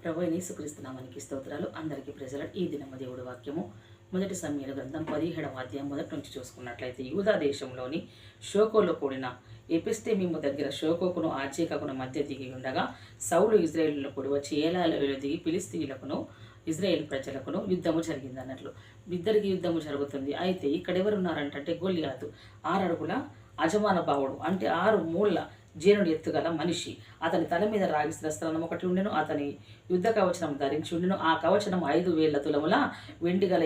ప్రభువైన యేసుక్రీస్తు నామానికి స్తోత్రాలు. అందరికీ ప్రజల ఈ దినమ దేవుడి వాక్యము మొదటి సమూయేలు గ్రంథం 17వ అధ్యాయం మొదటి నుంచి చూసుకున్నట్లయితే, యూదా దేశంలోని షోకోలో కూడిన ఎపిస్తెమీము దగ్గర షోకోకును ఆర్చేకకును మధ్య దిగి ఉండగా సౌలు ఇజ్రాయేలులో కూడి వచ్చి ఏలాలలో దిగి ఫిలిష్తీయులకును ఇజ్రాయేల్ ప్రజలకును యుద్ధము జరిగింది అన్నట్లు. ఇద్దరికి యుద్ధము జరుగుతుంది. అయితే ఇక్కడ ఎవరున్నారంటే గొల్లియాతు 6 అడుగుల అజమాన భావుడు, అంటే 6 మూళ్ళ జీనుడు ఎత్తుగల మనిషి. అతని తల మీద రాగి శిరస్త్రానం ఒకటి ఉండెను. అతని యుద్ధ కవచనం ధరించి ఉండెను. ఆ కవచనం 5,000 తులముల వెండిగల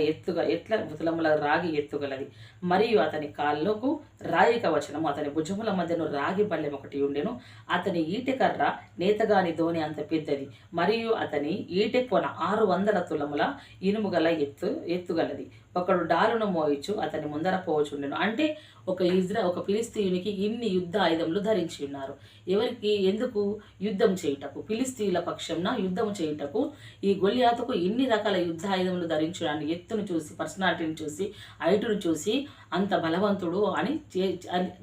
ఎట్ల తులముల రాగి ఎత్తుగలది. మరియు అతని కాళ్ళకు రాయి కవచనం, అతని భుజముల మధ్యను రాగి బల్లెం ఒకటి ఉండెను. అతని ఈటెకర్ర నేతగాని ధోని అంత పెద్దది. మరియు అతని ఈటె కొన 600 తులముల ఇనుము గల ఎత్తుగలది. ఒకడు డాలును మోయిచు అతని ముందర పోవచుండెను. అంటే ఒక ఫిలిస్తీయునికి ఇన్ని యుద్ధ ఆయుధములు ధరించి ఉన్నారు. ఎవరికి? ఎందుకు? యుద్ధం చేయుటకు, ఫిలిస్తీయుల పక్షంన యుద్ధం చేయుటకు. ఈ గొల్లియాతుకు ఇన్ని రకాల యుద్ధ ఆయుధములు ధరించడాన్ని, ఎత్తును చూసి, పర్సనాలిటీని చూసి, హైటును చూసి అంత బలవంతుడు అని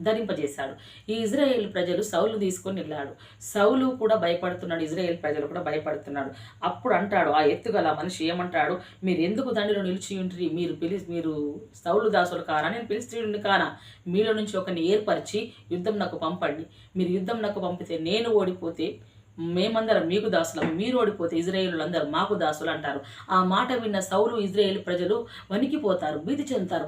ధరింపజేశాడు. ఈ ఇజ్రాయేల్ ప్రజలు సౌలు తీసుకొని వెళ్ళాడు. సౌలు కూడా భయపడుతున్నాడు, ఇజ్రాయేల్ ప్రజలు కూడా భయపడుతున్నాడు. అప్పుడు అంటాడు ఆ ఎత్తుగల మనిషి, ఏమంటాడు? మీరు ఎందుకు దండిలో నిలిచి ఉంటురి? మీరు సౌలు దాసులు కారా? నేను ఫిలిష్తీయుడిని కానా? మీలో నుంచి ఒకరిని ఏర్పరిచి యుద్ధం నాకు పంపండి. మీరు యుద్ధం నాకు పంపితే నేను ఓడిపోతే మేమందరం మీకు దాసులం, మీరు ఓడిపోతే ఇజ్రాయేలులందరూ మాకు దాసులు అంటారు. ఆ మాట విన్న సౌలు ఇజ్రాయేల్ ప్రజలు వణికిపోతారు, భీతి చెందుతారు,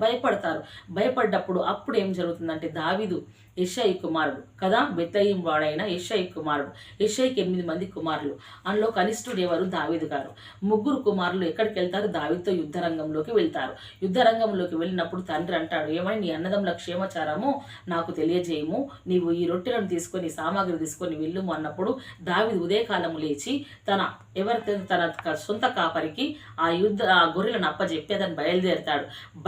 భయపడ్డప్పుడు అప్పుడు ఏం జరుగుతుందంటే, దావీదు యెషై కుమారుడు కదా, బెత్లెహేం వాడైన యెషై కుమారుడు. యెషైకి 8 మంది కుమారులు. అందులో కనిష్ఠుడు ఎవరు? దావీదు గారు. 3 కుమారులు ఎక్కడికి వెళ్తారు? దావీదుతో యుద్ధరంగంలోకి వెళ్తారు. యుద్ధరంగంలోకి వెళ్ళినప్పుడు తండ్రి అంటాడు, ఏమని? నీ అన్నదమ్ముల క్షేమచారము నాకు తెలియజేయము, నీవు ఈ రొట్టెలను తీసుకొని సామాగ్రి తీసుకొని వెళ్ళుము అన్నప్పుడు దావీదు ఉదయకాలము లేచి తన సొంత కాపరికి ఆ గొర్రెలను అప్పచెప్పి అతను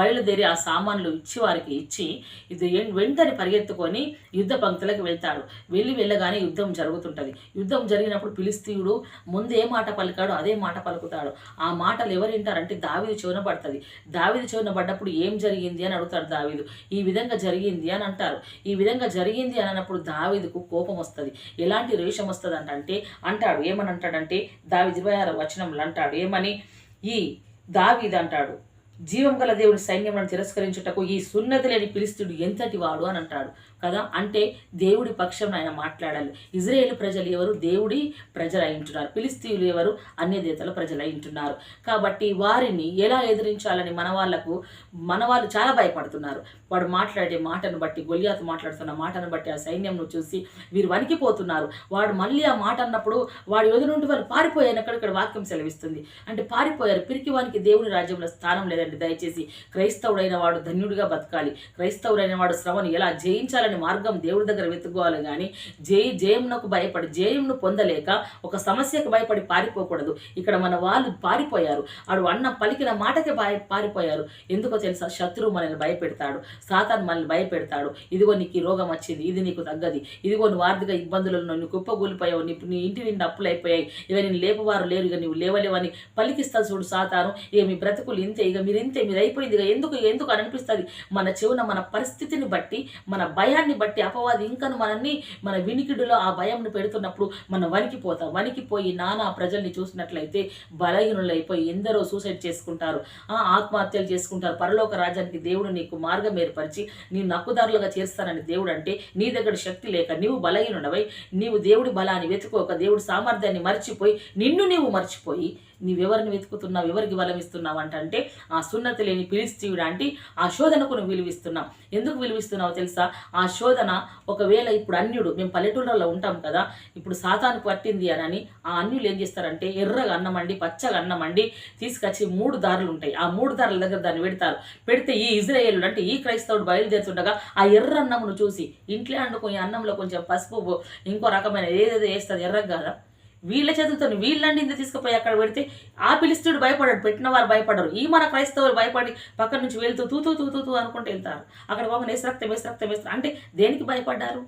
బయలుదేరి ఆ సామాన్లు ఇచ్చి వారికి ఇచ్చి ఇది వెంటనే పరిగెత్తుకొని యుద్ధ పంక్తులకు వెళ్తాడు. వెళ్ళగానే యుద్ధం జరుగుతుంటది. యుద్ధం జరిగినప్పుడు ఫిలిష్తీయుడు ముందు ఏ మాట పలికాడో అదే మాట పలుకుతాడు. ఆ మాటలు ఎవరు వింటారంటే దావీదు చెవున పడుతుంది. దావీదు చెవున పడ్డప్పుడు ఏం జరిగింది అని అడుగుతాడు దావీదు. ఈ విధంగా జరిగింది అని అంటారు. ఈ విధంగా జరిగింది అని అన్నప్పుడు దావీదుకు కోపం వస్తుంది. ఎలాంటి రేషం వస్తుంది అంటే అంటాడు, ఏమని అంటాడంటే, దావీదు 26వ వచనంలో అంటాడు, ఏమని? ఈ దావీదు అంటాడు, జీవం గల దేవుని సైన్యములను తిరస్కరించుటకు ఈ సున్నతి లేని ఫిలిష్తీయుడు ఎంతటి వాడు అని అంటాడు కదా. అంటే దేవుడి పక్షం ఆయన మాట్లాడాలి. ఇజ్రాయేల్ ప్రజలు ఎవరు? దేవుడి ప్రజలు అయింటున్నారు. ఫిలిష్తీయులు ఎవరు? అన్యదేవతల ప్రజలు అయింటున్నారు. కాబట్టి వారిని ఎలా ఎదిరించాలని మన వాళ్ళు చాలా భయపడుతున్నారు. వాడు మాట్లాడే మాటను బట్టి, గొల్లియాతు మాట్లాడుతున్న మాటను బట్టి ఆ సైన్యంను చూసి వీరు వణికిపోతున్నారు. వాడు మళ్ళీ ఆ మాట అన్నప్పుడు వాడు ఎదురు నుండి వాళ్ళు పారిపోయారు. ఇక్కడ వాక్యం సెలవిస్తుంది. అంటే పారిపోయారు. పిరికి వానికి దేవుని రాజ్యంలో స్థానం లేదండి. దయచేసి క్రైస్తవుడైన వాడు ధన్యుడిగా బతకాలి. క్రైస్తవుడైన వాడు శ్రమను ఎలా జయించాలని మార్గం దేవుడి దగ్గర వెతుక్కోవాలి. కానీ జయమునకు భయపడి, జయమును పొందలేక ఒక సమస్యకు భయపడి పారిపోకూడదు. ఇక్కడ మన వాళ్ళు పారిపోయారు. వాడు పలికిన మాటకే పారిపోయారు. ఎందుకో తెలుసా? శత్రువు మనల్ని భయపెడతాడు, సాతాను మనల్ని భయపెడతాడు. ఇదిగో నీకు ఈ రోగం వచ్చింది, ఇది నీకు తగ్గది, ఇదిగో నువ్వు ఆర్థిక ఇబ్బందులను, నువ్వు కుప్పగూలిపోయావు, నీ ఇంటి నిండా అప్పులు అయిపోయాయి, ఇక నేను లేపవారు లేరు, ఇక నువ్వు లేవలేవని పలికిస్తా చూడు సాతాను. ఇక మీ బ్రతుకులు ఇంతే, ఇక మీరు అయిపోయింది, ఇక ఎందుకు అని అనిపిస్తుంది. మన చెవున మన పరిస్థితిని బట్టి, మన భయాన్ని బట్టి అపవాది ఇంకను మన వినికిడిలో ఆ భయంను పెడుతున్నప్పుడు మనం వణికిపోయి నానా ప్రజల్ని చూసినట్లయితే బలహీనులైపోయి ఎందరో సూసైడ్ చేసుకుంటారు, ఆత్మహత్యలు చేసుకుంటారు. పరలోక రాజ్యానికి దేవుడు నీకు మార్గం ఏర్పరిచి నేను నక్కుదారులుగా చేస్తానని దేవుడు అంటే, నీ దగ్గర శక్తి లేక నీవు బలహీనుడవై నీవు దేవుడి బలాన్ని వెతుకోక దేవుడి సామర్థ్యాన్ని మర్చిపోయి నీవు మర్చిపోయి నీవెవరిని వెతుకుతున్నావు, ఎవరికి బలం ఇస్తున్నావు అంటే ఆ సున్నతి లేని ఫిలిష్తీయుడు అంటే ఆ శోధనకు నువ్వు విలువిస్తున్నావు. ఎందుకు విలువిస్తున్నావు తెలుసా? ఆ శోధన ఒకవేళ ఇప్పుడు అన్యుడు, మేము పల్లెటూళ్ళలో ఉంటాం కదా, ఇప్పుడు సాతానుకు పట్టింది అని ఆ అన్యులు ఏం చేస్తారంటే ఎర్రగా అన్నమండి, పచ్చగా అన్నమండి తీసుకొచ్చి 3 దారులు ఉంటాయి. ఆ 3 దారుల దగ్గర దాన్ని పెడితే ఈ ఇజ్రాయేలు అంటే ఈ క్రైస్తవుడు బయలుదేరుతుండగా ఆ ఎర్ర అన్నమును చూసి ఇంట్లో వండుకొని అన్నంలో కొంచెం పసుపు ఇంకో రకమైన ఏదేదో వేస్తుంది, ఎర్రగా కదా, వీళ్ళ చేతులతో వీళ్ళండి ఇంత తీసుకుపోయి అక్కడ పెడితే ఆ ఫిలిష్తీయుడు భయపడాడు, పెట్టిన వారు భయపడరు. ఈ మన క్రైస్తవులు భయపడి పక్కన నుంచి వెళ్తూ తూ అనుకుంటూ వెళ్తారు. అక్కడ పోగా వేసి రక్తం అంటే దేనికి భయపడ్డారు?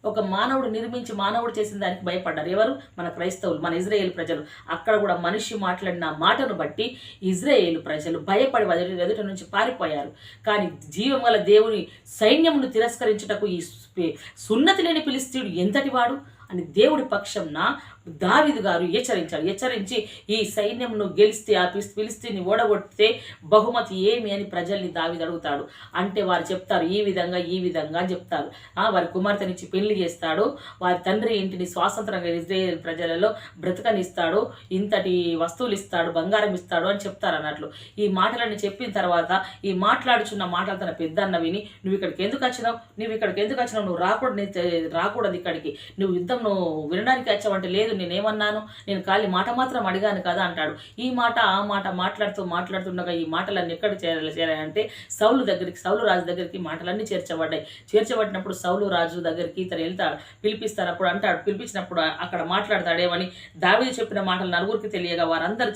ఒక మానవుడు నిర్మించి మానవుడు చేసిన దానికి భయపడ్డారు. ఎవరు? మన క్రైస్తవులు, మన ఇజ్రాయేల్ ప్రజలు. అక్కడ కూడా మనిషి మాట్లాడిన మాటను బట్టి ఇజ్రాయేల్ ప్రజలు భయపడి ఎదుట నుంచి పారిపోయారు. కానీ జీవం గల దేవుని సైన్యమును తిరస్కరించుటకు ఈ సున్నతి లేని ఫిలిష్తీయుడు ఎంతటి వాడు అని దేవుడి పక్షంన దావీదు గారు హెచ్చరించి ఈ సైన్యంను గెలిస్తే ఆ ఫిలిస్తీన్ని ఓడగొడితే బహుమతి ఏమి అని ప్రజల్ని దావీదు అడుగుతాడు. అంటే వారు చెప్తారు ఈ విధంగా చెప్తారు. వారి కుమార్తెనిచ్చి పెళ్లి చేస్తాడు, వారి తండ్రి ఇంటిని స్వాతంత్రంగా ఇజ్రాయేల్ ప్రజలలో బ్రతకనిస్తాడు, ఇంతటి వస్తువులు ఇస్తాడు, బంగారం ఇస్తాడు అని చెప్తారు అన్నట్లు. ఈ మాటలన్నీ చెప్పిన తర్వాత ఈ మాట్లాడుచున్న మాటలు తన పెద్దన్న విని నువ్వు ఇక్కడికి ఎందుకు వచ్చినావు, నువ్వు రాకూడదు ఇక్కడికి, నువ్వు యుద్ధం వినడానికి వచ్చావంటే లేదు నేనేమన్నాను, నేను ఖాళీ మాట మాత్రం అడిగాను కదా అంటాడు. ఈ మాట ఆ మాట మాట్లాడుతుండగా ఈ మాటలన్నీ ఎక్కడ చేరాయంటే సౌలు రాజు దగ్గరికి మాటలన్నీ చేర్చబడినప్పుడు సౌలు రాజు దగ్గరికి ఇతను వెళ్తాడు, పిలిపిస్తారు. అప్పుడు అంటాడు, పిలిపించినప్పుడు అక్కడ మాట్లాడతాడేమని దావీదు చెప్పిన మాటలు నలుగురికి తెలియగా వారందరూ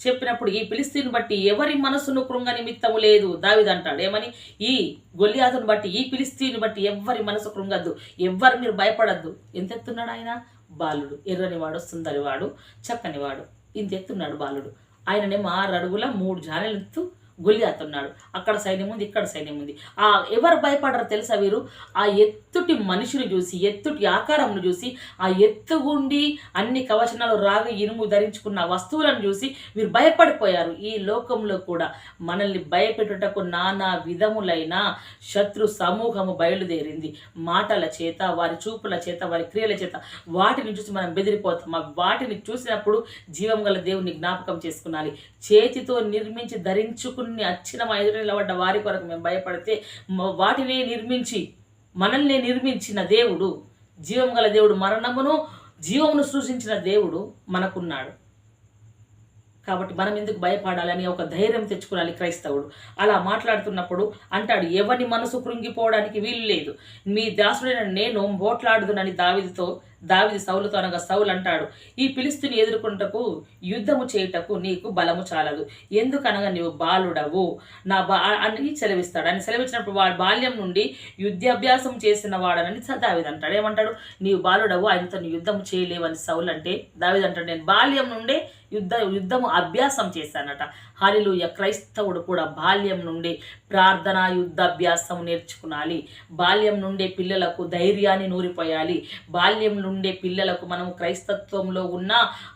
చెప్పినప్పుడు ఈ ఫిలిస్తీన్ బట్టి ఎవరి మనసును కృంగ నిమిత్తము లేదు. దావీదు అంటాడు ఏమని, ఈ గొల్లియాతును బట్టి ఈ ఫిలిస్తీన్ బట్టి ఎవ్వరి మనసు కృంగద్దు, ఎవ్వరు మీరు భయపడద్దు. ఎంత ఎత్తున్నాడు ఆయన? బాలుడు, ఎర్రనివాడు, సుందరివాడు, చక్కనివాడు, ఇంత ఎత్తున్నాడు బాలుడు. ఆయననేమో 6 అడుగుల 3 జానెలు ఎత్తు గొల్లియాతున్నాడు. అక్కడ సైన్యం ఉంది, ఇక్కడ సైన్యం ఉంది. ఎవరు భయపడరు తెలుసా వీరు? ఆ ఎత్తుటి మనిషిని చూసి, ఎత్తుటి ఆకారంను చూసి, ఆ ఎత్తుగుండి అన్ని కవచనాలు రాగి ఇనుము ధరించుకున్న వస్తువులను చూసి వీరు భయపడిపోయారు. ఈ లోకంలో కూడా మనల్ని భయపెట్టుటకు నానా విధములైన శత్రు సమూహము బయలుదేరింది. మాటల చేత, వారి చూపుల చేత, వారి క్రియల చేత వాటిని చూసి మనం బెదిరిపోతాం. వాటిని చూసినప్పుడు జీవం గల దేవుని జ్ఞాపకం చేసుకున్నాలి. చేతితో నిర్మించి ధరించుకుని అచ్చిన ఎదురు నిలబడ్డ వారి కొరకు మేము భయపడితే వాటిని మనల్ని నిర్మించిన దేవుడు, జీవం గల దేవుడు, జీవమును సృష్టించిన దేవుడు మనకున్నాడు. కాబట్టి మనం ఎందుకు భయపడాలని ఒక ధైర్యం తెచ్చుకోవాలి క్రైస్తవుడు. అలా మాట్లాడుతున్నప్పుడు అంటాడు, ఎవరి మనసు కృంగిపోవడానికి వీలు లేదు, మీ దాసుడైన నేను పోట్లాడుదునని దావీదు సౌలుతో అనగా సౌలు అంటాడు, ఈ ఫిలిస్తీని ఎదుర్కొంటకు యుద్ధము చేయుటకు నీకు బలము చాలదు, ఎందుకనగా నీవు బాలుడవు అని సెలవిస్తాడు. అని సెలవిచ్చినప్పుడు వాడు బాల్యం నుండి యుద్ధాభ్యాసం చేసిన వాడనని దావీదు అంటాడు. ఏమంటాడు? నీవు బాలుడవు, ఆయనతో యుద్ధము చేయలేవని సౌలు అంటే దావీదు అంటాడు, నేను బాల్యం నుండే యుద్ధము అభ్యాసం చేశానట. హల్లెలూయా. క్రైస్తవుడు కూడా బాల్యం నుండి ప్రార్థన యుద్ధాభ్యాసం నేర్చుకునాలి. బాల్యం నుండే పిల్లలకు ధైర్యాన్ని నూరిపోయాలి. బాల్యం నుండే పిల్లలకు మనం క్రైస్తత్వంలో ఉన్న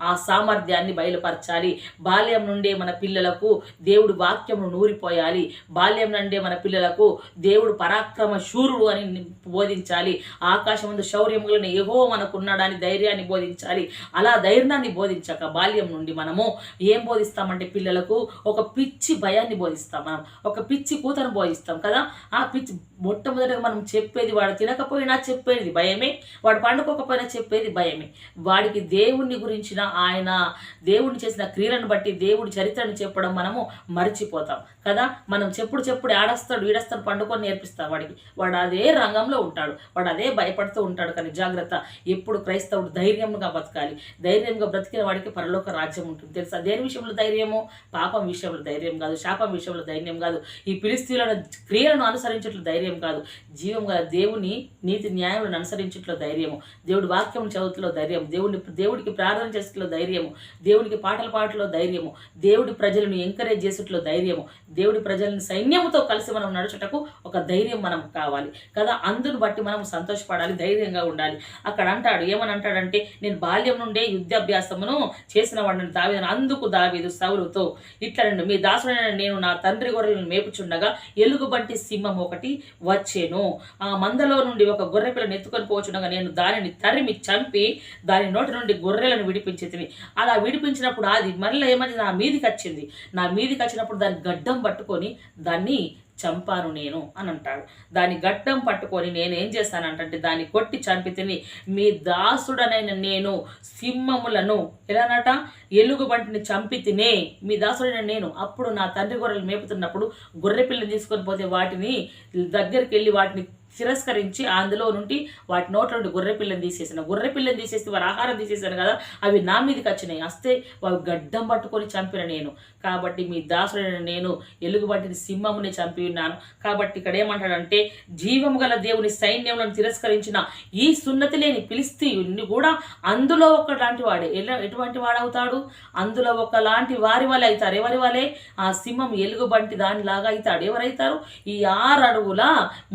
ఆ సామర్థ్యాన్ని బయలుపరచాలి. బాల్యం నుండే మన పిల్లలకు దేవుడి వాక్యమును నూరిపోయాలి. బాల్యం నుండే మన పిల్లలకు దేవుడు పరాక్రమ శూరుడు అని బోధించాలి. ఆకాశం ముందు శౌర్యములను యెహోవా మనకున్నాడని ధైర్యాన్ని బోధించాలి. అలా ధైర్యాన్ని బోధించాక బాల్యం నుండి మనము ఏం బోధిస్తామంటే పిల్లలకు ఒక పిచ్చి భయాన్ని బోధిస్తాం. మనం ఒక పిచ్చి కూతను బోధిస్తాం కదా. ఆ పిచ్చి మొట్టమొదటిగా మనం చెప్పేది, వాడు తినకపోయినా చెప్పేది భయమే, వాడు పండుకోకపోయినా చెప్పేది భయమే. వాడికి దేవుణ్ణి గురించిన ఆయన దేవుడిని చేసిన క్రియలను బట్టి దేవుడి చరిత్రను చెప్పడం మనము మర్చిపోతాం కదా. మనం చెప్పుడు ఆడస్తాడు ఈడస్తాడు పండుకొని నేర్పిస్తాం వాడికి, వాడు అదే రంగంలో ఉంటాడు, వాడు అదే భయపడుతూ ఉంటాడు. కానీ జాగ్రత్త, ఎప్పుడు క్రైస్తవుడు ధైర్యంగా బతకాలి. ధైర్యంగా బ్రతికిన వాడికి పరలోక రాజ్యం ఉంటుంది తెలుసా. దేని విషయంలో ధైర్యము? పాపం విషయంలో ధైర్యం కాదు, శాపం విషయంలో ధైర్యం కాదు, ఈ ఫిలిస్తీయుల క్రియలను అనుసరించట్లు ధైర్యం కాదు, జీవం గల దేవుని నీతి న్యాయములను అనుసరించట్లో ధైర్యము, దేవుడి వాక్యం చదువుతులో ధైర్యం, దేవుడికి ప్రార్థన చేసేట్లో ధైర్యము, దేవుడికి పాటలు పాటలో ధైర్యము, దేవుడి ప్రజలను ఎంకరేజ్ చేసేట్లో ధైర్యము, దేవుడి ప్రజలను సైన్యముతో కలిసి మనం నడుచుటకు ఒక ధైర్యం మనం కావాలి కదా. అందును బట్టి మనం సంతోషపడాలి, ధైర్యంగా ఉండాలి. అక్కడ అంటాడు, ఏమని అంటాడంటే, నేను బాల్యం నుండే యుద్ధాభ్యాసమును చేసిన వాడిని దావీదు. అందుకు దావీదు సౌలుతో ఇట్లనండి, మీ దాసుడైన నేను నా తండ్రి గొర్రెలను మేపుచుండగా ఎలుగుబంటి సింహం ఒకటి వచ్చేను, ఆ మందలో నుండి ఒక గొర్రె పిల్లను ఎత్తుకొని పోచుండగా నేను దానిని తరిమి చంపి దాని నోటి నుండి గొర్రెలను విడిపించి తిని. అలా విడిపించినప్పుడు అది మరలా ఏమని నా మీదికి వచ్చింది. నా మీదికి వచ్చినప్పుడు దాని గడ్డం పట్టుకొని దాన్ని చంపాను నేను అని అంటాడు. దాని గడ్డం పట్టుకొని నేనేం చేశానంటే దాన్ని కొట్టి చంపి తిని, మీ దాసుడనైన నేను సింహములను ఎలానట ఎలుగుబంటిని చంపి తినే, మీ దాసుడైన నేను. అప్పుడు నా తండ్రి గొర్రెలు మేపుతున్నప్పుడు గొర్రె పిల్లని తీసుకొని పోతే వాటిని దగ్గరికి వెళ్ళి వాటిని తిరస్కరించి అందులో నుండి వాటి నోట్ల నుండి గొర్రె పిల్లని తీసేసి వారి ఆహారం తీసేసాను కదా, అవి నా మీదకి వచ్చినాయి. వస్తే వారు గడ్డం పట్టుకొని చంపిన నేను. కాబట్టి మీ దాసుడైన నేను ఎలుగుబంటిని సింహముని చంపి ఉన్నాను. కాబట్టి ఇక్కడ ఏమంటాడంటే, జీవము గల దేవుని సైన్యములను తిరస్కరించిన ఈ సున్నతి లేని ఫిలిస్తీయుని కూడా అందులో ఒకలాంటి వాడే. ఎటువంటి వాడవుతాడు? అందులో ఒకలాంటి వారి వల్ల అవుతారు. ఎవరి వల్లే? ఆ సింహం ఎలుగుబంటి దానిలాగా అవుతాడు. ఎవరైతారు? ఈ 6 అడుగుల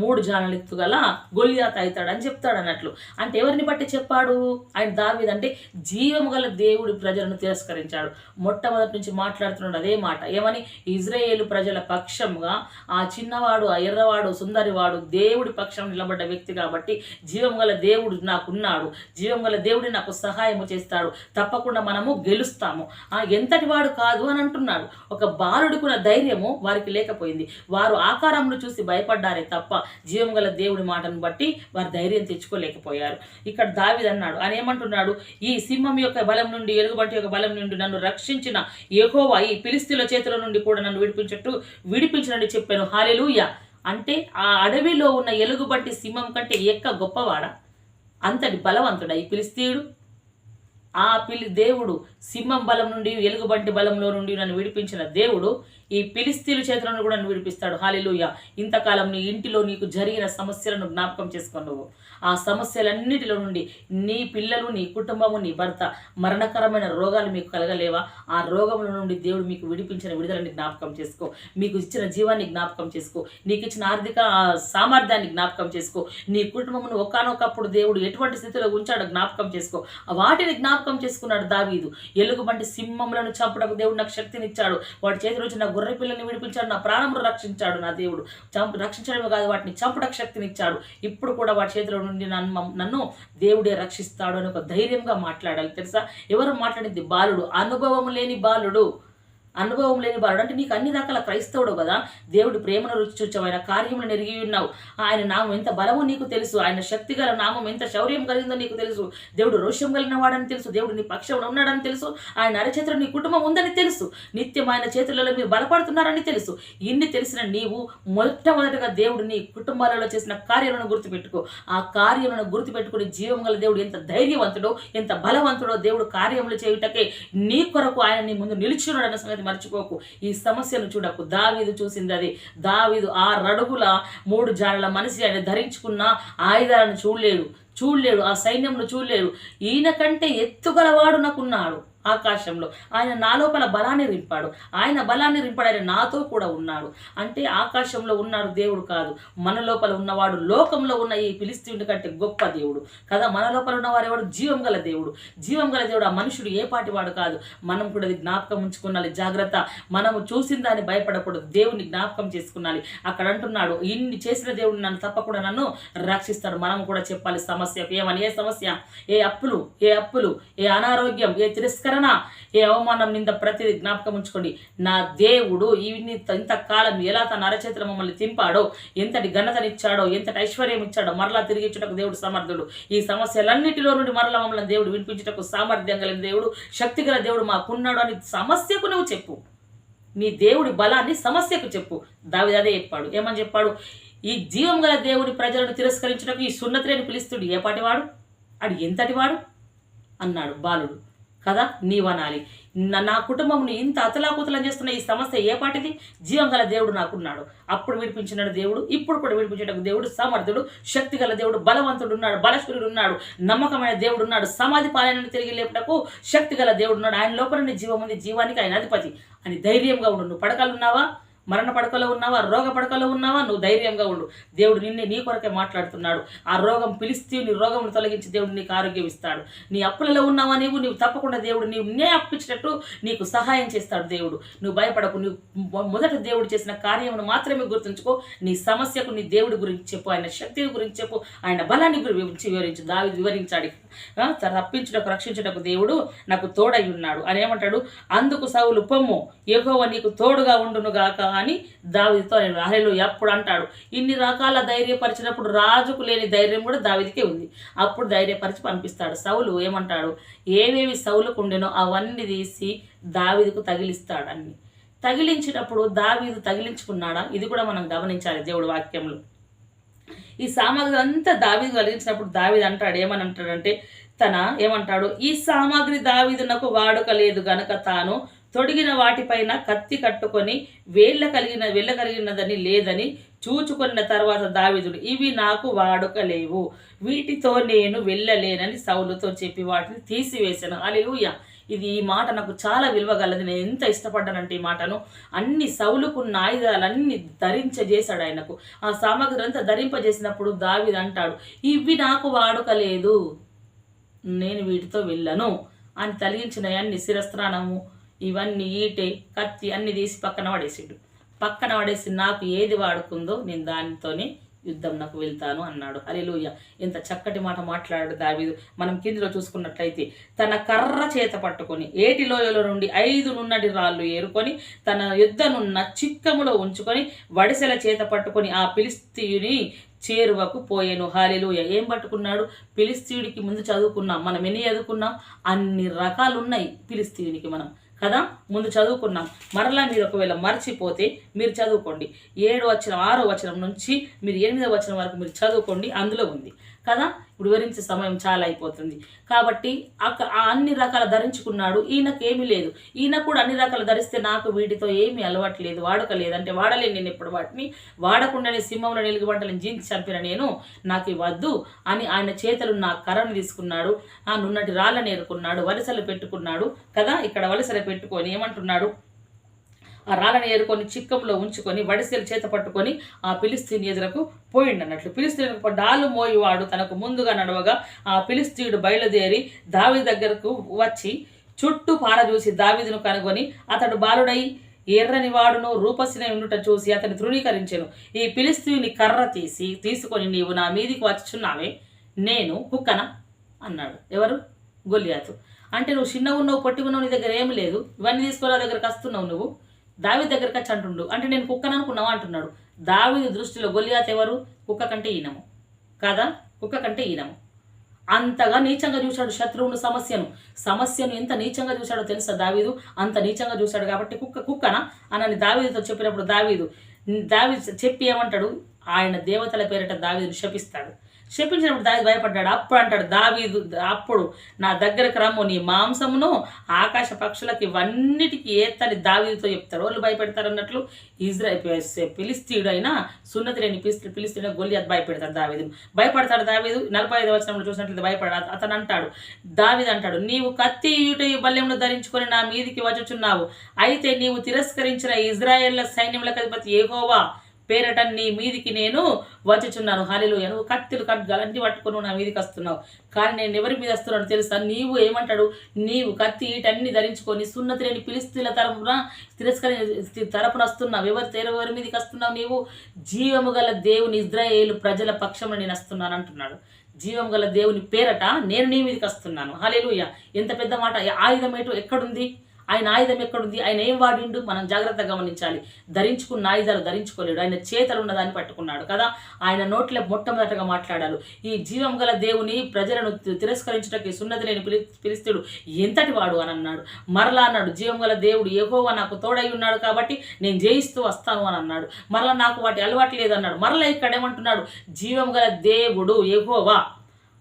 3 జానలు ఎత్తు గల గొలియాతు అవుతాడని చెప్తాడు అన్నట్లు. అంటే ఎవరిని బట్టి చెప్పాడు? ఆయన దావీదు అంటే జీవము గల దేవుడి ప్రజలను తిరస్కరించాడు. మొట్టమొదటి నుంచి మాట్లాడుతున్నాడు అదే మాట. ఏమని? ఇజ్రాయేలు ప్రజల పక్షంగా ఆ చిన్నవాడు, ఆ ఎర్రవాడు, సుందరివాడు దేవుడి పక్షం నిలబడ్డ వ్యక్తి కాబట్టి జీవం గల దేవుడు నాకున్నాడు, జీవం గల దేవుడి నాకు సహాయము చేస్తాడు, తప్పకుండా మనము గెలుస్తాము, ఎంతటి వాడు కాదు అని అంటున్నాడు. ఒక బాలుడికున్న ధైర్యము వారికి లేకపోయింది. వారు ఆకారంలో చూసి భయపడ్డారే తప్ప జీవం గల దేవుడి మాటను బట్టి వారు ధైర్యం తెచ్చుకోలేకపోయారు. ఇక్కడ దావీదు అన్నాడు, ఆయన ఏమంటున్నాడు? ఈ సింహం యొక్క బలం నుండి, ఎలుగుబంటి యొక్క బలం నుండి నన్ను రక్షించిన యెహోవా ఈ ఫిలిష్తీయుల చేతుల నుండి కూడా నన్ను విడిపించినట్టు చెప్పాను. హల్లెలూయా. అంటే ఆ అడవిలో ఉన్న ఎలుగుబంటి సింహం కంటే గొప్పవాడా? అంతటి బలవంతుడా ఈ ఫిలిష్తీయుడు? దేవుడు సింహం బలం నుండి, ఎలుగుబంటి బలంలో నుండి నన్ను విడిపించిన దేవుడు ఈ ఫిలిష్తీయుల చేతులను కూడా నన్ను విడిపిస్తాడు. హల్లెలూయా. ఇంతకాలం నీ ఇంటిలో నీకు జరిగిన సమస్యలను జ్ఞాపకం చేసుకొని నువ్వు ఆ సమస్యలన్నిటిలో నుండి నీ పిల్లలు, నీ కుటుంబము, నీ భర్త మరణకరమైన రోగాలు మీకు కలగలేవా? ఆ రోగముల నుండి దేవుడు మీకు విడిపించిన విడుదలని జ్ఞాపకం చేసుకో. మీకు ఇచ్చిన జీవాన్ని జ్ఞాపకం చేసుకో. నీకు ఇచ్చిన ఆర్థిక సామర్థ్యాన్ని జ్ఞాపకం చేసుకో. నీ కుటుంబమును ఒకానొకప్పుడు దేవుడు ఎటువంటి స్థితిలో ఉంచాడో జ్ఞాపకం చేసుకో. వాటిని జ్ఞాపకం చేసుకున్నాడు దావీదు. ఎలుగుబంటి సింహములను చంపుటకు దేవుడు నాకు శక్తినిచ్చాడు. వాటి చేతి నుంచి నా గొర్రె పిల్లల్ని విడిపించాడు, నా ప్రాణమును రక్షించాడు. నా దేవుడు రక్షించడమే కాదు, వాటిని చంపుటకు శక్తినిచ్చాడు. ఇప్పుడు కూడా వాటి చేతిలో నుండి నన్ను దేవుడే రక్షిస్తాడు అని ఒక ధైర్యంగా మాట్లాడాలి. తెలుసా? ఎవరు మాట్లాడింది? బాలుడు, అనుభవం లేని బాలుడు. అంటే నీకు అన్ని రకాల క్రైస్తవుడు కదా, దేవుడి ప్రేమను రుచి చూచావు, ఆయన కార్యములను ఎరిగి ఉన్నావు, ఆయన నామం ఎంత బలమో నీకు తెలుసు, ఆయన శక్తి గల నామం ఎంత శౌర్యం కలిగిందో నీకు తెలుసు, దేవుడు రోషం కలిగిన వాడని తెలుసు, దేవుడు నీ పక్షంలో ఉన్నాడని తెలుసు, ఆయన అరచేతిలో నీ కుటుంబం ఉందని తెలుసు, నిత్యం ఆయన చేతులలో మీరు బలపడుతున్నారని తెలుసు. ఇన్ని తెలిసిన నీవు మొట్టమొదటిగా దేవుడు నీ కుటుంబాలలో చేసిన కార్యాలను గుర్తుపెట్టుకో. ఆ కార్యాలను గుర్తుపెట్టుకుని జీవం గల దేవుడు ఎంత ధైర్యవంతుడో, ఎంత బలవంతుడో, దేవుడు కార్యములు చేయుటకే నీ కొరకు ఆయన నీ ముందు నిలిచినాడు అన్న సంగతి మర్చిపోకు. ఈ సమస్యను చూడకు. దావీదు చూసింది అది. దావీదు 6 అడుగుల 3 జాడల మనిషి ఆయన ధరించుకున్న ఆయుధాలను చూడలేడు, ఆ సైన్యంను చూడలేడు. ఈయన కంటే ఎత్తుగలవాడు నాకున్నాడు ఆకాశంలో. ఆయన నా లోపల బలాన్ని రింపాడు, ఆయన నాతో కూడా ఉన్నాడు. అంటే ఆకాశంలో ఉన్నాడు దేవుడు కాదు, మన లోపల ఉన్నవాడు లోకంలో ఉన్న ఈ ఫిలిష్తీయుడి కంటే గొప్ప దేవుడు కదా. మన లోపల ఉన్నవారు ఎవడు? జీవం గల దేవుడు. ఆ మనుషుడు ఏ పాటివాడు కాదు. మనం కూడా అది జ్ఞాపకం ఉంచుకున్నాలి. జాగ్రత్త. మనము చూసిన దాన్ని భయపడకూడదు, దేవుని జ్ఞాపకం చేసుకున్నాలి. అక్కడ అంటున్నాడు, ఇన్ని చేసిన దేవుడు నన్ను తప్పకుండా నన్ను రక్షిస్తాడు. మనం కూడా చెప్పాలి సమస్యకు. ఏమని? ఏ సమస్య? ఏ అప్పులు, ఏ అనారోగ్యం, ఏ తిరస్కరణ, ఏ అవమానం, నింద, ప్రతిదీ జ్ఞాపకం ఉంచుకోండి. నా దేవుడు ఇంతకాలం ఎలా తన అరచేతుల మమ్మల్ని తింపాడో, ఎంతటి ఘనతనిచ్చాడో, ఎంతటి ఐశ్వర్యం ఇచ్చాడో, మరలా తిరిగి ఇచ్చుటకు దేవుడు సమర్థుడు. ఈ సమస్యలన్నిటిలో నుండి మరలా మమ్మల్ని దేవుడు వినిపించుటకు సామర్థ్యం కలిగిన దేవుడు, శక్తి గల దేవుడు మాకున్నాడు అని సమస్యకు నువ్వు చెప్పు. నీ దేవుడి బలాన్ని సమస్యకు చెప్పు. దావీదు అదే చెప్పాడు. ఏమని చెప్పాడు? ఈ జీవం గల దేవుడి ప్రజలను తిరస్కరించుటకు ఈ సున్నతిని పిలుస్తుడు ఏ పాటివాడు? అడు ఎంతటివాడు అన్నాడు బాలుడు కదా. నీవనాలి, నా కుటుంబం ఇంత అతలాకుతలం చేస్తున్న ఈ సమస్య ఏ పాటిది? జీవం గల దేవుడు నాకున్నాడు. అప్పుడు విడిపించిన దేవుడు, ఇప్పుడు కూడా విడిపించే దేవుడు సమర్థుడు, శక్తి గల దేవుడు, బలవంతుడు ఉన్నాడు, బలశూరుడు ఉన్నాడు, నమ్మకమైన దేవుడు ఉన్నాడు, సమాధి పాలనను తిరిగి లేపుటకు శక్తి గల దేవుడు ఉన్నాడు. ఆయన లోపల జీవం ఉంది, జీవానికి ఆయన అధిపతి అని ధైర్యంగా ఉండు. నువ్వు పడకలున్నావా? మరణ పడకలో ఉన్నావా? రోగ పడకలో ఉన్నావా? నువ్వు ధైర్యంగా ఉండు. దేవుడు నీ కొరకే మాట్లాడుతున్నాడు. ఆ రోగం నీ రోగం తొలగించి దేవుడు నీకు ఆరోగ్యం ఇస్తాడు. నీ అప్పులలో ఉన్నావా? నీవు తప్పకుండా దేవుడు నే అప్పించినట్టు నీకు సహాయం చేస్తాడు దేవుడు. నువ్వు భయపడకు. నువ్వు మొదట దేవుడు చేసిన కార్యమును మాత్రమే గుర్తుంచుకో. నీ సమస్యకు నీ దేవుడి గురించి చెప్పు, ఆయన శక్తి గురించి చెప్పు, ఆయన బలాన్ని గురించి వివరించు. దావీదు వివరించాడు. రప్పించుటకు, రక్షించుటకు దేవుడు నాకు తోడై ఉన్నాడు అని ఏమంటాడు? అందుకు సౌలు, పొమ్ము, యెహోవా నీకు తోడుగా ఉండునుగాక అని దావీదుతో హల్లెలూయా ఎప్పుడు అంటాడు. ఇన్ని రకాల ధైర్యపరిచినప్పుడు రాజుకు లేని ధైర్యం కూడా దావీదుకే ఉంది. అప్పుడు ధైర్యపరిచి పంపిస్తాడు. సౌలు ఏమంటాడు? ఏవేవి సౌలుకు ఉండెనో అవన్నీ తీసి దావీదుకు తగిలిస్తాడు. అన్ని తగిలించినప్పుడు దావీదు తగిలించుకున్నాడా? ఇది కూడా మనం గమనించాలి దేవుడి వాక్యంలో. ఈ సామాగ్రి అంతా దావీదు కలిగించినప్పుడు దావీదు అంటాడు, ఏమని అంటాడంటే, ఏమంటాడు? ఈ సామాగ్రి దావీదునకు వాడుక లేదు గనక తాను తొడిగిన వాటిపైన కత్తి కట్టుకొని వేళ్ళ కలిగినదని లేదని చూచుకున్న తర్వాత దావీదుడు, ఇవి నాకు వాడుక లేవు, వీటితో నేను వెళ్ళలేనని సౌలుతో చెప్పి వాటిని తీసివేశాను. హల్లెలూయా. ఈ మాట నాకు చాలా విలువగలది. నేను ఎంత ఇష్టపడ్డానంటే ఈ మాటను. అన్ని సౌలుకున్న ఆయుధాలన్నీ ధరించజేశాడు ఆయనకు. ఆ సామగ్రి అంతా ధరింపజేసినప్పుడు దావీదు అంటాడు, ఇవి నాకు వాడుకలేదు, నేను వీటితో వెళ్ళను అని తలిగించిన అన్ని శిరస్త్రాణము ఇవన్నీ ఈటె కత్తి అన్ని తీసి పక్కన పడేసిండు. పక్కన పడేసి నాకు ఏది వాడుకుందో నేను దానితోనే యుద్ధం నాకు వెళ్తాను అన్నాడు. హల్లెలూయా. ఎంత చక్కటి మాట మాట్లాడాడు దావీదు. మనం కిందిలో చూసుకున్నట్లయితే తన కర్ర చేత పట్టుకొని ఏటి లోయలో నుండి 5 నున్నటి రాళ్ళు ఏరుకొని తన యుద్ధనున్న చిక్కములో ఉంచుకొని వడిసెల చేత పట్టుకొని ఆ ఫిలిష్తీయుని చేరువకు పోయేను. హల్లెలూయా. ఏం పట్టుకున్నాడు? ఫిలిష్తీయుడికి ముందు చదువుకున్నాం, మనం ఎన్ని చదువుకున్నాం? అన్ని రకాలు ఉన్నాయి ఫిలిష్తీయునికి మనం కదా, ముందు చదువుకున్నాం. మరలా మీరు ఒకవేళ మర్చిపోతే మీరు చదువుకోండి. 7వ వచనం 6వ వచనం నుంచి మీరు 8వ వచనం వరకు మీరు చదువుకోండి, అందులో ఉంది కదా. ఇప్పుడు వివరించే సమయం చాలా అయిపోతుంది కాబట్టి అన్ని రకాల ధరించుకున్నాడు. ఈయనకేమీ లేదు. ఈయన కూడా అన్ని రకాలు ధరిస్తే నాకు వీటితో ఏమీ అలవాటు లేదు, వాడకలేదు అంటే వాడలేను నేను ఎప్పుడు వాటిని. వాడకుండానే సింహంలో నిలిగి వంటలను జీంచి చంపిన నేను, నాకు వద్దు అని ఆయన చేతులు నా కర్రను తీసుకున్నాడు, ఆ నున్నటి రాళ్ళని ఏరుకున్నాడు, వలసలు పెట్టుకున్నాడు కదా. ఇక్కడ వలసలు పెట్టుకొని ఏమంటున్నాడు? ఆ రాళ్ళని ఏరుకొని చిక్కంలో ఉంచుకొని వడిసెలు చేత పట్టుకొని ఆ ఫిలిష్తీయుని ఎదురకు పోయిండు అన్నట్లు. ఫిలిష్తీయునికి డాలు మోయివాడు తనకు ముందుగా నడవగా ఆ ఫిలిష్తీయుడు బయలుదేరి దావీదు దగ్గరకు వచ్చి చుట్టూ పారజూసి దావీదును కనుగొని అతడు బాలుడై ఎర్రని వాడును రూపసినై ఉండుట చూసి అతని తృణీకరించెను. ఈ ఫిలిష్తీయుని కర్ర తీసుకొని నీవు నా మీదికి వచ్చుచున్నావే, నేను కుక్కన అన్నాడు. ఎవరు? గొలియాతు. అంటే నువ్వు చిన్నగా ఉన్నావు, పొట్టిగా ఉన్నావు, నీ దగ్గర ఏమి లేదు, ఇవన్నీ తీసుకొని దగ్గరకు వస్తున్నావు నువ్వు, దావీదు దగ్గరికి వచ్చి అంటుండు అంటే నేను కుక్కను అనుకున్నావా అంటున్నాడు. దావీదు దృష్టిలో గొలియాతు ఎవరు? కుక్క కంటే ఈనము కాదా, కుక్క కంటే ఈనము. అంతగా నీచంగా చూశాడు శత్రువును, సమస్యను ఎంత నీచంగా చూశాడో తెలుసా దావీదు? అంత నీచంగా చూశాడు కాబట్టి కుక్కనా అని దావీదుతో చెప్పినప్పుడు దావీదు చెప్పి ఏమంటాడు? ఆయన దేవతల పేరిట దావీదును శపిస్తాడు. శపించినప్పుడు దావీదు భయపడ్డాడు. అప్పుడు అంటాడు దావీదు, అప్పుడు నా దగ్గరకు రమ్ము, నీ మాంసమును ఆకాశ పక్షులకి ఇవన్నిటికీ ఏత్తని దావీదుతో చెప్తారు. వాళ్ళు భయపెడతారు అన్నట్లు ఫిలిష్తీయుడు అయినా సున్నతి లేని ఫిలిష్తీయుడు గొలియాతు భయపెడతాడు దావీదును. భయపడతాడు దావీదు. 45వ వచనంలో చూసినట్లయితే భయపడాడు. అతను అంటాడు, దావీదు అంటాడు, నీవు కత్తి ఈటెయు బల్లెమును ధరించుకొని నా మీదికి వచ్చుచున్నావు, అయితే నీవు తిరస్కరించిన ఇజ్రాయేళ్ల సైన్యములకు అధిపతి యెహోవా పేరట నీ మీదికి నేను వచ్చుచున్నాను. హల్లెలూయా. నువ్వు కత్తులు ఖడ్గాలన్నీ పట్టుకొని నా మీదికి వస్తున్నావు, కానీ నేను ఎవరి మీద వస్తున్నాను తెలుసా? నీవు ఏమంటాడు? నీవు కత్తి ఈటన్ని ధరించుకొని సున్నతి లేని ఫిలిష్తీయుల తరపున వస్తున్నావు. ఎవరి మీదకి వస్తున్నావు? నీవు జీవము గల దేవుని ఇజ్రాయేలు ప్రజల పక్షంలో నేను వస్తున్నాను అంటున్నాడు. జీవం గల దేవుని పేరట నేను నీ మీదకి వస్తున్నాను. హల్లెలూయా. ఎంత పెద్ద మాట. ఆయుధం ఎక్కడుంది? ఆయన ఆయుధం ఎక్కడుంది? ఆయన ఏం వాడిండు? మనం జాగ్రత్తగా గమనించాలి. ధరించుకున్న ఆయుధాలు ధరించుకోలేడు. ఆయన చేతలు ఉన్నదాన్ని పట్టుకున్నాడు కదా. ఆయన నోట్ల మొట్టమొదటగా మాట్లాడారు. ఈ జీవం గల దేవుని ప్రజలను తిరస్కరించుటకి సున్నతి లేని ఫిలిష్తీయుడు ఎంతటి వాడు అని అన్నాడు. మరలా అన్నాడు, జీవం గల దేవుడు యెహోవా నాకు తోడై ఉన్నాడు కాబట్టి నేను జయిస్తూ వస్తాను అని అన్నాడు. మరలా నాకు వాటి అలవాటు లేదన్నాడు. మరలా ఇక్కడ ఏమంటున్నాడు? జీవం గల దేవుడు యెహోవా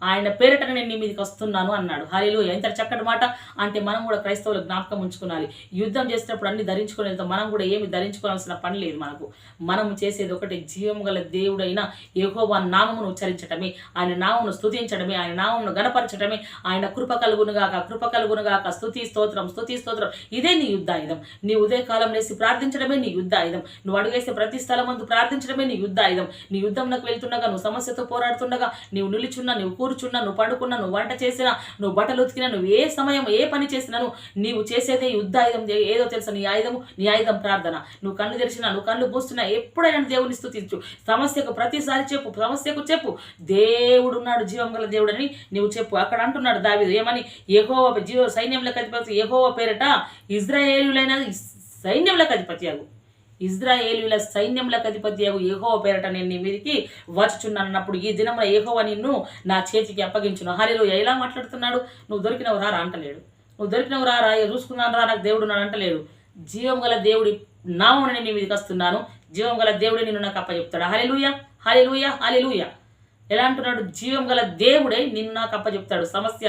ఆయన పేరిట నేను నీ మీదకి వస్తున్నాను అన్నాడు. హల్లెలూయా. ఎంత చక్కటి మాట. అంటే మనం కూడా క్రైస్తవులు జ్ఞాపకం ఉంచుకోవాలి. యుద్ధం చేసేటప్పుడు అన్ని ధరించుకొని వెళ్తాం. మనం కూడా ఏమి ధరించుకోవాల్సిన పని లేదు మనకు. మనం చేసేది ఒకటి, జీవం గల దేవుడైన యెహోవా నామమును ఉచ్చరించడమే, ఆయన నామమును స్తుతించడమే, ఆయన నామమును గణపరచడమే. ఆయన కృప కలుగునుగాక, స్తుతి స్తోత్రం. ఇదే నీ యుద్ధాయుధం. నీ ఉదయకాలం లేసి ప్రార్థించడమే నీ యుద్ధాయుధం. నువ్వు అడుగేసే ప్రతి స్థలం ముందు ప్రార్థించడమే నీ యుద్ధాయుధం. నీ యుద్ధంలోకి వెళ్తుండగా, నువ్వు సమస్యతో పోరాడుతుండగా, నీవు నిలుచున్నా, నువ్వు కూర్చున్నా, నువ్వు పండుకున్నా, నువ్వు వంట చేసినా, నువ్వు బట్టలు ఉతికినా, నువ్వు ఏ సమయం ఏ పని చేసినాను నీవు చేసేదే యుద్ధాయుధం. ఏదో తెలుసా నీ ఆయుధం ప్రార్థన. నువ్వు కళ్ళు తెరిచినా, నువ్వు కళ్ళు మూస్తున్నా, ఎప్పుడైనా దేవుని స్తుతించు. ప్రతిసారి సమస్యకు చెప్పు దేవుడు ఉన్నాడు, జీవం గల దేవుడు అని నువ్వు చెప్పు. అక్కడ అంటున్నాడు దావీదు ఏమని? యెహోవా సైన్యములకు అధిపతి యెహోవా పేరట ఇజ్రాయేలులైన సైన్యములకు అధిపతి అగు, ఇజ్రాయేలీయుల సైన్యములకు అధిపతి యెహోవా పేరట నేను నీ మీదికి వచ్చుచున్నానన్నప్పుడు ఈ దినమున యెహోవా నిన్ను నా చేతికి అప్పగించును. హల్లెలూయా. ఎలా మాట్లాడుతున్నాడు? నువ్వు దొరికినవు రా అంటలేడు. నువ్వు దొరికినవు రా చూసుకున్నాను రా నాకు దేవుడు నాడు అంటలేడు. జీవం గల దేవుడి నామమున నేను నీ మీదకి వస్తున్నాను, జీవం గల దేవుడే నిన్ను నాకు అప్పచెప్తాడు. హల్లెలూయా. ఎలా అంటున్నాడు? జీవం గల దేవుడే నిన్ను నాకు అప్పచెప్తాడు. సమస్య,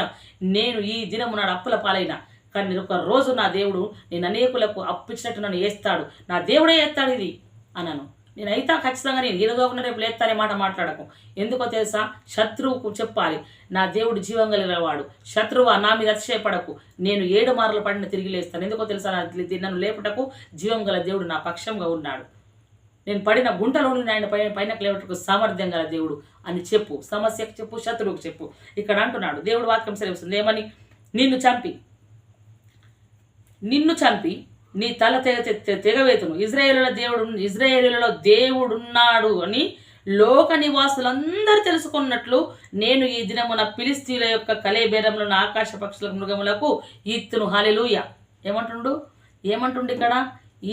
నేను ఈ దినము నాడు అప్పుల పాలైన, కానీ ఒక రోజు నా దేవుడు నేను అనేకులకు అప్పించినట్టు నన్ను వేస్తాడు, నా దేవుడే వేస్తాడు ఇది అన్నాను. నేనైతే ఖచ్చితంగా నేను ఈరోజు రేపు లేస్తానే మాట మాట్లాడకు. ఎందుకో తెలుసా, శత్రువుకు చెప్పాలి, నా దేవుడు జీవం కలిగినవాడు, శత్రువా నా మీద అతిశయపడకు, నేను 7 మార్లు పడిన తిరిగి లేస్తాను. ఎందుకో తెలుసా, నన్ను లేపుటకు జీవం గల దేవుడు నా పక్షంగా ఉన్నాడు. నేను పడిన గుంటలోని ఆయన పైన లేవటకు సామర్థ్యం గల దేవుడు అని చెప్పు. సమస్యకు చెప్పు, శత్రువుకు చెప్పు. ఇక్కడ అంటున్నాడు దేవుడు వాక్యం సెలవుస్తుంది ఏమని, నిన్ను చంపి నీ తల తెగవేతును, ఇజ్రాయేలులలో దేవుడున్నాడు అని లోక నివాసులందరూ తెలుసుకున్నట్లు నేను ఈ దినమున ఫిలిష్తీయుల యొక్క కలేబేరములను ఆకాశ పక్షుల మృగములకు ఇత్తును. హల్లెలూయా. ఏమంటుండు ఇక్కడ,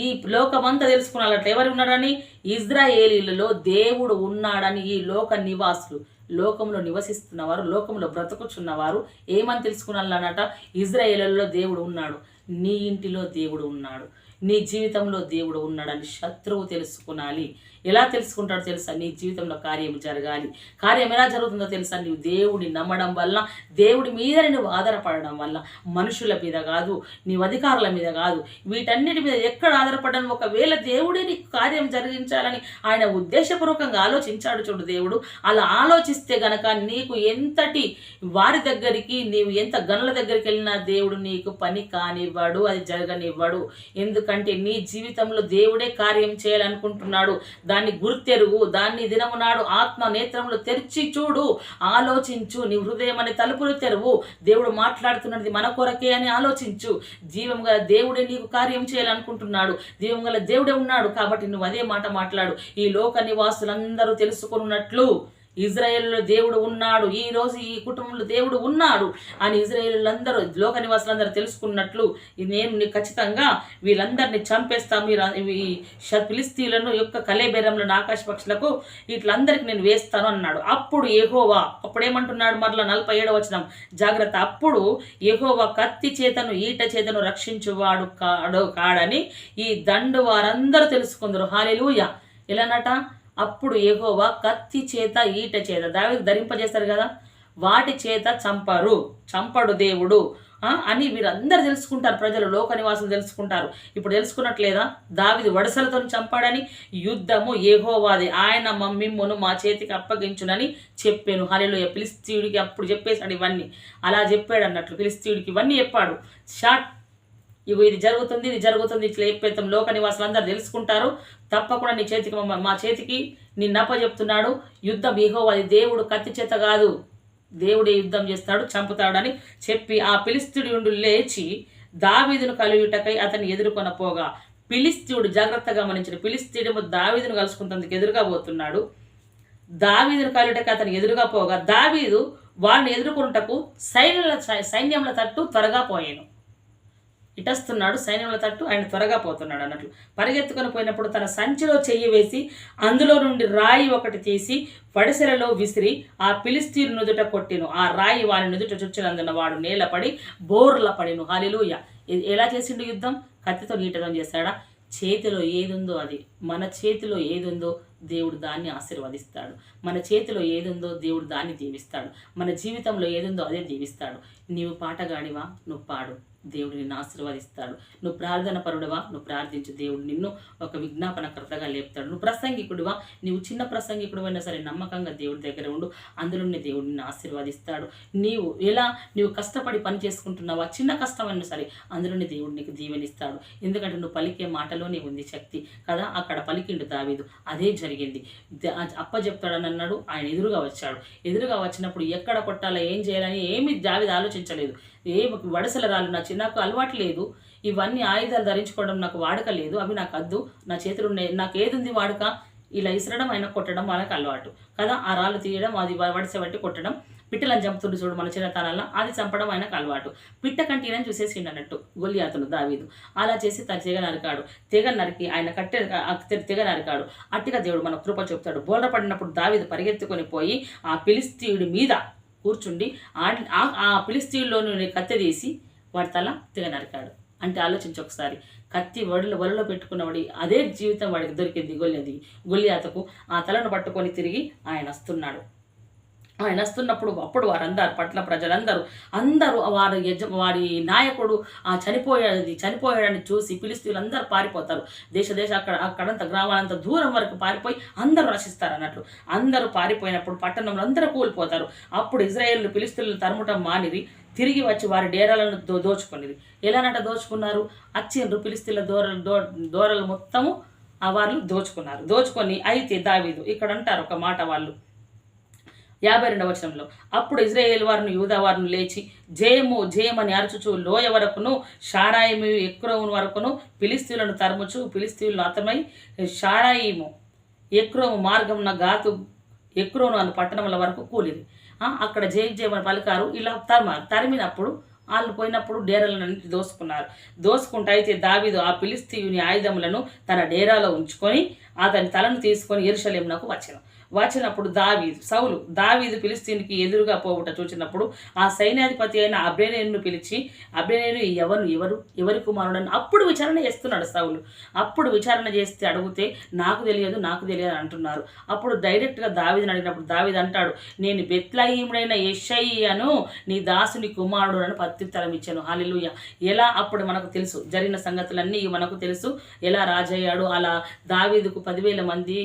ఈ లోకమంతా తెలుసుకున్నట్లు ఎవరు ఉన్నారని, ఇజ్రాయేలీలలో దేవుడు ఉన్నాడని ఈ లోక నివాసులు, లోకంలో నివసిస్తున్నవారు, లోకంలో బ్రతుకుచున్నవారు ఏమని తెలుసుకున్నారన్నట, ఇజ్రాయేలులలో దేవుడు ఉన్నాడు, నీ ఇంటిలో దేవుడు ఉన్నాడు, నీ జీవితంలో దేవుడు ఉన్నాడని శత్రువు తెలుసుకునాలి. ఎలా తెలుసుకుంటాడో తెలుసా, నీ జీవితంలో కార్యం జరగాలి. కార్యం ఎలా జరుగుతుందో తెలుసా, నీవు దేవుడిని నమ్మడం వల్ల, దేవుడి మీద నువ్వు ఆధారపడడం వల్ల, మనుషుల మీద కాదు, నీవు అధికారుల మీద కాదు, వీటన్నిటి మీద ఎక్కడ ఆధారపడడం. ఒకవేళ దేవుడే నీకు కార్యం జరిగించాలని ఆయన ఉద్దేశపూర్వకంగా ఆలోచించాడు చూడు దేవుడు. అలా ఆలోచిస్తే గనక నీకు ఎంతటి వారి దగ్గరికి, నీవు ఎంత గనుల దగ్గరికి వెళ్ళినా దేవుడు నీకు పని కానివ్వడు, అది జరగనివ్వడు. ఎందుకంటే నీ జీవితంలో దేవుడే కార్యం చేయాలనుకుంటున్నాడు. దాన్ని గుర్తెరుగు, దాన్ని దినము నాడు ఆత్మ నేత్రములు తెరిచి చూడు, ఆలోచించు, నీ హృదయం అనే తలుపులు తెరువు. దేవుడు మాట్లాడుతున్నది మన కొరకే అని ఆలోచించు. జీవం గల దేవుడే నీకు కార్యం చేయాలనుకుంటున్నాడు, జీవం గల దేవుడే ఉన్నాడు. కాబట్టి నువ్వు అదే మాట మాట్లాడు. ఈ లోక నివాసులందరూ తెలుసుకున్నట్లు ఇజ్రాయేలులో దేవుడు ఉన్నాడు, ఈ రోజు ఈ కుటుంబంలో దేవుడు ఉన్నాడు అని ఇజ్రాయేలులందరూ, లోక నివాసులందరూ తెలుసుకున్నట్లు నేను ఖచ్చితంగా వీళ్ళందరినీ చంపేస్తాను, ఈ ఫిలిష్తీయులను యొక్క కలేబేరములను ఆకాశ పక్షులకు వీళ్ళందరికీ నేను వేస్తాను అన్నాడు. అప్పుడు యెహోవా, అప్పుడేమంటున్నాడు మరలా 47వ వచనం, జాగ్రత్త, అప్పుడు యెహోవా కత్తి చేతను ఈట చేతను రక్షించువాడు కాడని ఈ దండు వారందరూ తెలుసుకుందరు. హల్లెలూయా. ఎలానట, అప్పుడు యెహోవా కత్తి చేత ఈట చేత, దావీదు ధరింపజేస్తారు కదా, వాటి చేత చంపడు దేవుడు అని వీరందరూ తెలుసుకుంటారు. ప్రజలు, లోక నివాసులు తెలుసుకుంటారు. ఇప్పుడు తెలుసుకున్నట్లేదా, దావీదు వడసలతో చంపాడని, యుద్ధము యెహోవాది, ఆయన మిమ్మును మా చేతికి అప్పగించునని చెప్పాను. హల్లెలూయా. ఫిలిష్తీయుడికి అప్పుడు చెప్పేశాడు ఇవన్నీ, అలా చెప్పాడు అన్నట్లు ఫిలిష్తీయుడికి ఇవన్నీ చెప్పాడు. ఇది జరుగుతుంది ఇట్లా చెప్పేస్తాం, లోక నివాసులందరూ తెలుసుకుంటారు. తప్పకుండా నీ చేతికి, మా చేతికి నిన్నప్ప చెప్తున్నాడు. యుద్ధం యెహోవాది, దేవుడు కత్తి చేత కాదు, దేవుడే యుద్ధం చేస్తాడు, చంపుతాడని చెప్పి ఆ ఫిలిష్తీయుడు లేచి దావీదును కలుయుటకై అతన్ని ఎదుర్కొనపోగా, ఫిలిష్తీయుడు జాగ్రత్తగా గమనించిన, ఫిలిష్తీయుడు దావీదును కలుసుకుంటందుకు ఎదురుగా పోతున్నాడు. దావీదును కలుయుటకై అతను ఎదురుగా పోగా, దావీదు వారిని ఎదుర్కొనుటకు సైన్యంలో తట్టు త్వరగా పోయాను. ఇటస్తున్నాడు సైన్యంలో తట్టు, ఆయన త్వరగా పోతున్నాడు అన్నట్లు. పరిగెత్తుకొని పోయినప్పుడు తన సంచిలో చెయ్యి వేసి అందులో నుండి రాయి ఒకటి తీసి పడిసెలలో విసిరి ఆ ఫిలిష్తీయుని నుదుట కొట్టెను. ఆ రాయి వాని నుదుట చుచ్చినందున వాడు నేలపడి బోర్ల పడెను. హల్లెలూయా. ఎలా చేసిండు యుద్ధం? కత్తితో నీటతో చేశాడా? చేతిలో ఏదుందో అది, మన చేతిలో ఏదుందో దేవుడు దాన్ని ఆశీర్వదిస్తాడు. మన చేతిలో ఏదుందో దేవుడు దాన్ని దీవిస్తాడు. మన జీవితంలో ఏదుందో అదే దీవిస్తాడు. నీవు పాటగాడివా, నువ్వు పాడు, దేవుడు నిన్ను ఆశీర్వదిస్తాడు. నువ్వు ప్రార్థన పరుడివా, నువ్వు ప్రార్థించు, దేవుడు నిన్ను ఒక విజ్ఞాపనకర్తగా లేపుతాడు. నువ్వు ప్రసంగికుడివా, నువ్వు చిన్న ప్రసంగికుడు అయినా సరే నమ్మకంగా దేవుడి దగ్గర ఉండు, అందులోనే దేవుడు నిన్ను ఆశీర్వదిస్తాడు. నీవు కష్టపడి పని చేసుకుంటున్నావా, చిన్న కష్టమైనా సరే అందులోనే దేవుడు నీకు దీవెనిస్తాడు. ఎందుకంటే నువ్వు పలికే మాటలోనే ఉంది శక్తి కదా. అక్కడ పలికిండు దావీదు, అదే జరిగింది. అప్పచెప్తాడని అన్నాడు, ఆయన ఎదురుగా వచ్చాడు. ఎదురుగా వచ్చినప్పుడు ఎక్కడ కొట్టాలా, ఏం చేయాలని ఏమి దావీదు ఆలోచించలేదు. వడసల రాళ్ళు నాకు అలవాటు లేదు, ఇవన్నీ ఆయుధాలు ధరించుకోవడం నాకు వాడక లేదు, అవి నాకు వద్దు, నా చేతులు ఉన్నాయి, నాకు ఏది ఉంది వాడక, ఇలా ఇసరడం ఆయన కొట్టడం వాళ్ళకి అలవాటు కదా. ఆ రాళ్ళు తీయడం, అది వడిసె బట్టి కొట్టడం, పిట్టలను చంపుతుండు చూడు మన చిన్నతనాల్లో, అది చంపడం ఆయనకు అలవాటు. పిట్ట కంటినని చూసేసిండు అన్నట్టు గొలియాతును దావీదు. అలా చేసి తన తెగ నరికి ఆయన తెగ నరికాడు. అట్టిగా దేవుడు మన కృప చెప్తాడు. బోర్ల పడినప్పుడు దావీదు పరిగెత్తుకొని పోయి ఆ ఫిలిష్తీయుడి మీద కూర్చుండి ఆ ఫిలిష్తీయుల్లోని కత్తి తీసి వాడి తల తెగ నరికాడు. అంటే ఆలోచించి ఒకసారి, కత్తి వలలో పెట్టుకున్నవాడి అదే జీవితం వాడికి దొరికింది గొలియాతకు. ఆ తలను పట్టుకొని తిరిగి ఆయన వస్తున్నాడు. ఆయన వస్తున్నప్పుడు అప్పుడు వారందరు పట్ల ప్రజలందరూ వారి నాయకుడు చనిపోయాడని చూసి ఫిలిష్తీయులందరూ పారిపోతారు. దేశ అక్కడంతా గ్రామాలంతా దూరం వరకు పారిపోయి అందరూ నశిస్తారు అన్నట్లు. అందరూ పారిపోయినప్పుడు పట్టణంలో అందరూ కూలిపోతారు. అప్పుడు ఇజ్రాయేలు ఫిలిష్తీయులను తరుముటం మానిరి, తిరిగి వచ్చి వారి డేరాలను దోచుకునేది. ఎలానట దోచుకున్నారు? అచ్చిండ్రు ఫిలిష్తీయుల దూరలు మొత్తము వాళ్ళు దోచుకొని అయితే దావీదు ఇక్కడ అంటారు ఒక మాట వాళ్ళు 52వ వచనంలో, అప్పుడు ఇజ్రాయేల్ వారిని యూదా వారిని లేచి జయము జయమని అరుచుచు లోయ వరకును షారాయిము ఎక్రోము వరకును ఫిలిష్తీయులను తరుముచు ఫిలిష్తీయులను అతమై షారాయిము ఎక్రోము మార్గంన గాతు ఎక్రోను అను పట్టణముల వరకు కూలిరి. అక్కడ జయమని పలికారు. ఇలా తరిమినప్పుడు వాళ్ళు పోయినప్పుడు డేరాలన్నింటి దోసుకుంటూ అయితే దావీదు ఆ ఫిలిష్తీయుని ఆయుధములను తన డేరాలో ఉంచుకొని అతని తలను తీసుకొని యెరూషలేమునకు వచ్చినప్పుడు దావీదు ఫిలిష్తీయునికి ఎదురుగా పోవుట చూచినప్పుడు ఆ సైన్యాధిపతి అయిన అబ్నేరును పిలిచి, అబ్నేరు ఎవరి కుమారుడని అప్పుడు విచారణ చేస్తున్నాడు సౌలు. అప్పుడు విచారణ చేస్తే అడిగితే నాకు తెలియదు అంటున్నారు. అప్పుడు డైరెక్ట్గా దావీదుని అడిగినప్పుడు దావీదు అంటాడు, నేను బెత్లెహేముడైన యెషయ్యను నీ దాసుని కుమారుడు అని ప్రత్యుత్తరం ఇచ్చాను. హల్లెలూయా. ఎలా అప్పుడు మనకు తెలుసు, జరిగిన సంగతులన్నీ మనకు తెలుసు. ఎలా రాజయ్యాడు, అలా దావీదుకు 10,000 మంది,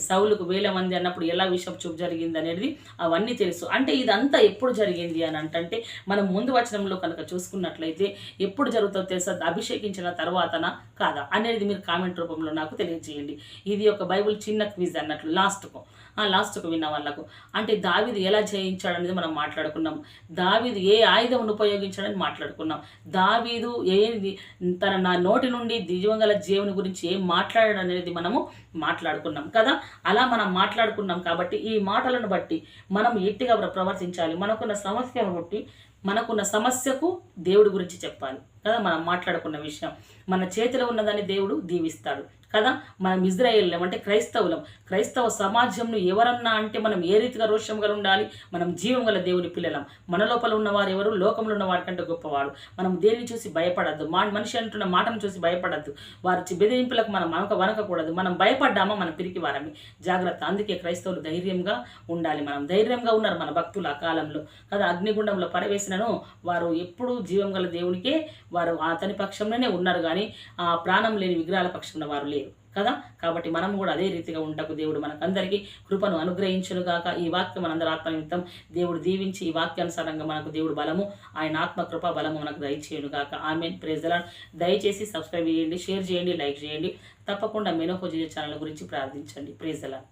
సౌలుకు 1,000 మంది అన్నప్పుడు ఎలా విషయం చూపు జరిగింది అనేది అవన్నీ తెలుసు. అంటే ఇదంతా ఎప్పుడు జరిగింది అని అంటే మనం ముందు వచనంలో కనుక చూసుకున్నట్లయితే ఎప్పుడు జరుగుతుందో తెలుసా? అభిషేకించిన తర్వాతనా కాదా అనేది మీరు కామెంట్ రూపంలో నాకు తెలియజేయండి. ఇది ఒక బైబిల్ చిన్న క్విజ్ అన్నట్లు లాస్ట్కు విన్న వాళ్ళకు. అంటే దావీదు ఎలా జయించాడు అనేది మనం మాట్లాడుకున్నాం. దావీదు ఏ ఆయుధం ఉపయోగించాడని మాట్లాడుకున్నాం. దావీదు నా నోటి నుండి దివ్యంగల జీవుని గురించి ఏం మాట్లాడాడు అనేది మనము మాట్లాడుకున్నాం కదా. అలా మనం మాట్లాడుకున్నాం కాబట్టి ఈ మాటలను బట్టి మనం ఎట్టిగా ప్రవర్తించాలి. మనకున్న సమస్యకు దేవుడి గురించి చెప్పాలి కదా. మనం మాట్లాడుకున్న విషయం మన చేతిలో ఉన్నదాన్ని దేవుడు దీవిస్తాడు కదా. మనం ఇజ్రాయేల్యం అంటే క్రైస్తవ సమాజంను ఎవరన్నా అంటే మనం ఏ రీతిగా రోషం గల ఉండాలి? మనం జీవం గల దేవుని పిల్లలం. మన లోపల ఉన్నవారు ఎవరు? లోకంలో ఉన్న వారి కంటే గొప్పవాడు. మనం దేనిని చూసి భయపడద్దు. మనిషి అంటున్న మాటను చూసి భయపడద్దు. వారి బెదిరింపులకు మనం వనకకూడదు. మనం భయపడ్డామా మనం పిరికి వారమి. జాగ్రత్త. అందుకే క్రైస్తవులు ధైర్యంగా ఉండాలి. మనం ధైర్యంగా ఉన్నారు మన భక్తులు ఆ కాలంలో కదా. అగ్నిగుండంలో పడవేసినను వారు ఎప్పుడు జీవం గల దేవునికే వారు అతని పక్షంలోనే ఉన్నారు, కానీ ఆ ప్రాణం లేని విగ్రహాల పక్షంలో వారు లేరు కదా. కాబట్టి మనం కూడా అదే రీతిగా ఉండకు దేవుడు మనకందరికీ కృపను అనుగ్రహించును గాక. ఈ వాక్యం మనందరి ఆత్మ నిమిత్తం దేవుడు దీవించి ఈ వాక్యానుసారంగా మనకు దేవుడు బలము, ఆయన ఆత్మ కృప బలము మనకు దయచేయును గాక. ఆమేన్. Praise the lord. దయచేసి సబ్స్క్రైబ్ చేయండి, షేర్ చేయండి, లైక్ చేయండి. తప్పకుండా మెనోహోజీ ఛానల్ గురించి ప్రార్థించండి. Praise the lord.